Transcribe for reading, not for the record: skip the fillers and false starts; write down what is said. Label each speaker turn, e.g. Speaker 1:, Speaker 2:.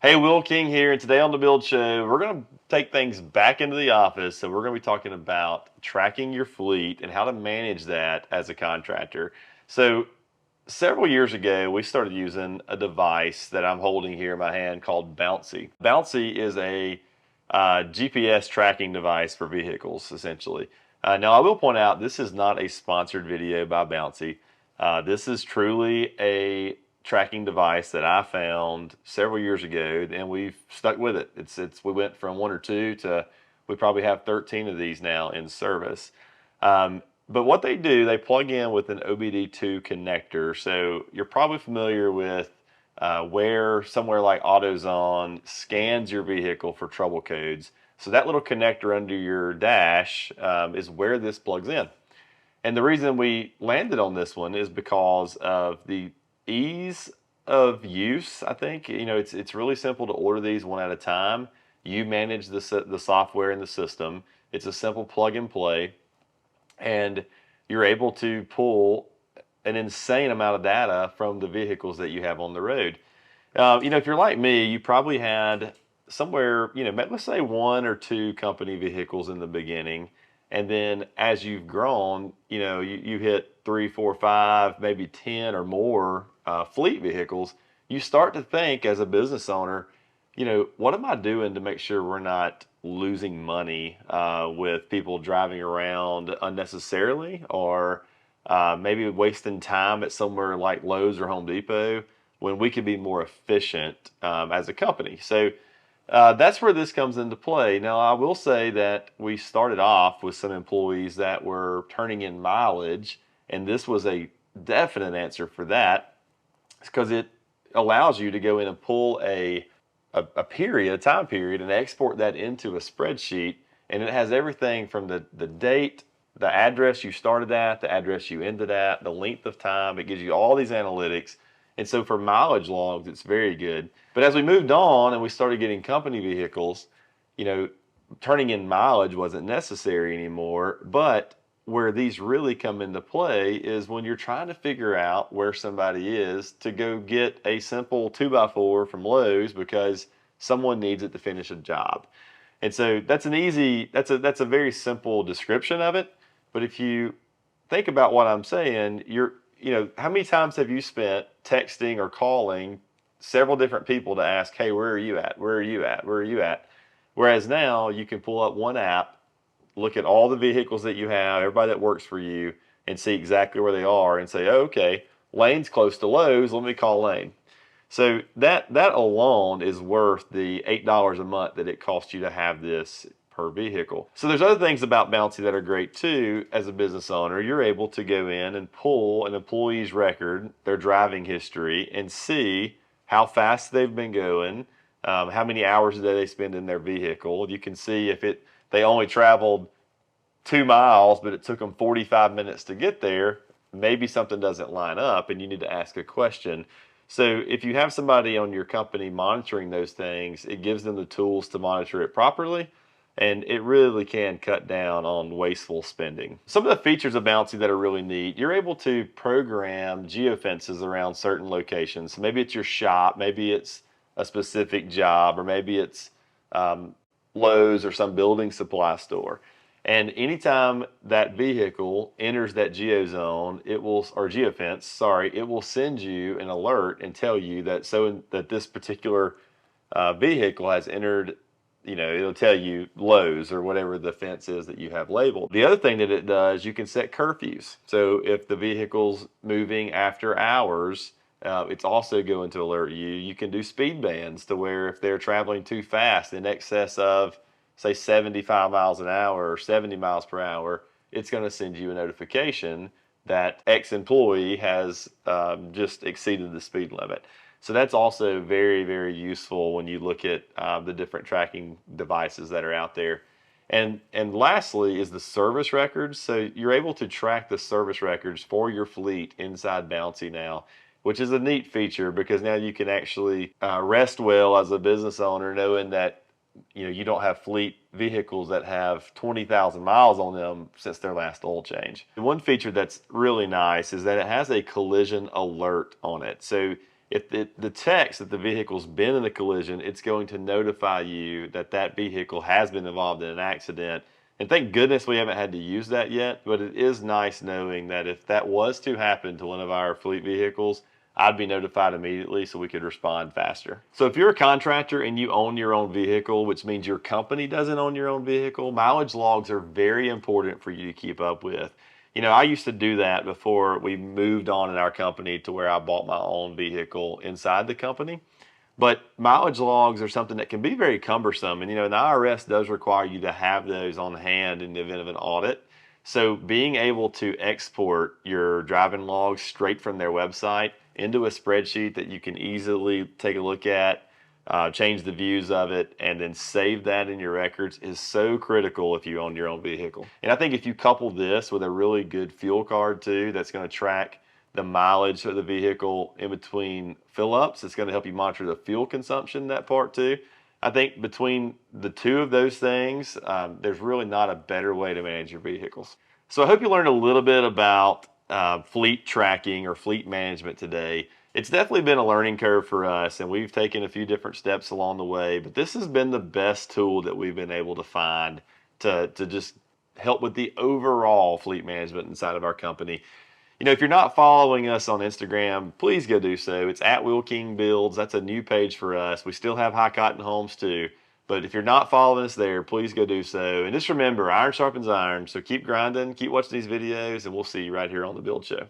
Speaker 1: Hey, Will King here, and today on the Build Show, we're going to take things back into the office. So, we're going to be talking about tracking your fleet and how to manage that as a contractor. So, several years ago, we started using a device that I'm holding here in my hand called Bouncie. Bouncie is a GPS tracking device for vehicles, essentially. Now, I will point out this is not a sponsored video by Bouncie. This is truly a tracking device that I found several years ago, and we've stuck with it. We went from one or two to we probably have 13 of these now in service. But what they do, they plug in with an OBD2 connector. So you're probably familiar with where somewhere like AutoZone scans your vehicle for trouble codes. So that little connector under your dash is where this plugs in. And the reason we landed on this one is because of the ease of use. I think it's really simple to order these one at a time. You manage the software in the system. It's a simple plug and play, and you're able to pull an insane amount of data from the vehicles that you have on the road. If you're like me, you probably had somewhere, let's say one or two company vehicles in the beginning. And then as you've grown, you hit three, four, five, maybe 10 or more fleet vehicles. You start to think as a business owner, what am I doing to make sure we're not losing money with people driving around unnecessarily, or maybe wasting time at somewhere like Lowe's or Home Depot when we could be more efficient as a company. So that's where this comes into play. Now, I will say that we started off with some employees that were turning in mileage, and this was a definite answer for that. It's because it allows you to go in and pull a time period, and export that into a spreadsheet, and it has everything from the date, the address you started at, the address you ended at, the length of time. It gives you all these analytics. And so for mileage logs, it's very good. But as we moved on and we started getting company vehicles, turning in mileage wasn't necessary anymore. But where these really come into play is when you're trying to figure out where somebody is to go get a simple 2x4 from Lowe's because someone needs it to finish a job. And so that's a very simple description of it. But if you think about what I'm saying, how many times have you spent texting or calling several different people to ask, hey, where are you at? Where are you at? Where are you at? Whereas now you can pull up one app, look at all the vehicles that you have, everybody that works for you, and see exactly where they are and say, oh, okay, Lane's close to Lowe's, let me call Lane. So that alone is worth the $8 a month that it costs you to have this per vehicle. So there's other things about Bouncie that are great too. As a business owner, you're able to go in and pull an employee's record, their driving history, and see how fast they've been going, how many hours a day they spend in their vehicle. You can see if they only traveled 2 miles, but it took them 45 minutes to get there. Maybe something doesn't line up and you need to ask a question. So if you have somebody on your company monitoring those things, it gives them the tools to monitor it properly, and it really can cut down on wasteful spending. Some of the features of Bouncie that are really neat, you're able to program geofences around certain locations. So maybe it's your shop, maybe it's a specific job, or maybe it's Lowe's or some building supply store. And anytime that vehicle enters that geofence, it will send you an alert and tell you that this particular vehicle has entered. It'll tell you Lowe's or whatever the fence is that you have labeled. The other thing that it does, you can set curfews. So if the vehicle's moving after hours, it's also going to alert you. You can do speed bands to where if they're traveling too fast, in excess of, say, 75 miles an hour or 70 miles per hour, it's going to send you a notification that X employee has just exceeded the speed limit. So that's also very, very useful when you look at the different tracking devices that are out there. And lastly is the service records. So you're able to track the service records for your fleet inside Bouncie now, which is a neat feature because now you can actually rest well as a business owner knowing that you don't have fleet vehicles that have 20,000 miles on them since their last oil change. The one feature that's really nice is that it has a collision alert on it. So if it detects that the vehicle's been in a collision, it's going to notify you that that vehicle has been involved in an accident. And thank goodness we haven't had to use that yet, but it is nice knowing that if that was to happen to one of our fleet vehicles, I'd be notified immediately so we could respond faster. So if you're a contractor and you own your own vehicle, which means your company doesn't own your own vehicle, mileage logs are very important for you to keep up with. I used to do that before we moved on in our company to where I bought my own vehicle inside the company. But mileage logs are something that can be very cumbersome. And, the IRS does require you to have those on hand in the event of an audit. So being able to export your driving logs straight from their website into a spreadsheet that you can easily take a look at, change the views of it, and then save that in your records is so critical if you own your own vehicle. And I think if you couple this with a really good fuel card too, that's going to track the mileage of the vehicle in between fill ups, it's going to help you monitor the fuel consumption, that part too. I think between the two of those things, there's really not a better way to manage your vehicles. So I hope you learned a little bit about fleet tracking or fleet management today. It's definitely been a learning curve for us, and we've taken a few different steps along the way, but this has been the best tool that we've been able to find to just help with the overall fleet management inside of our company. If you're not following us on Instagram, please go do so. It's at Will King Builds. That's a new page for us. We still have High Cotton Homes too. But if you're not following us there, please go do so. And just remember, iron sharpens iron. So keep grinding, keep watching these videos, and we'll see you right here on The Build Show.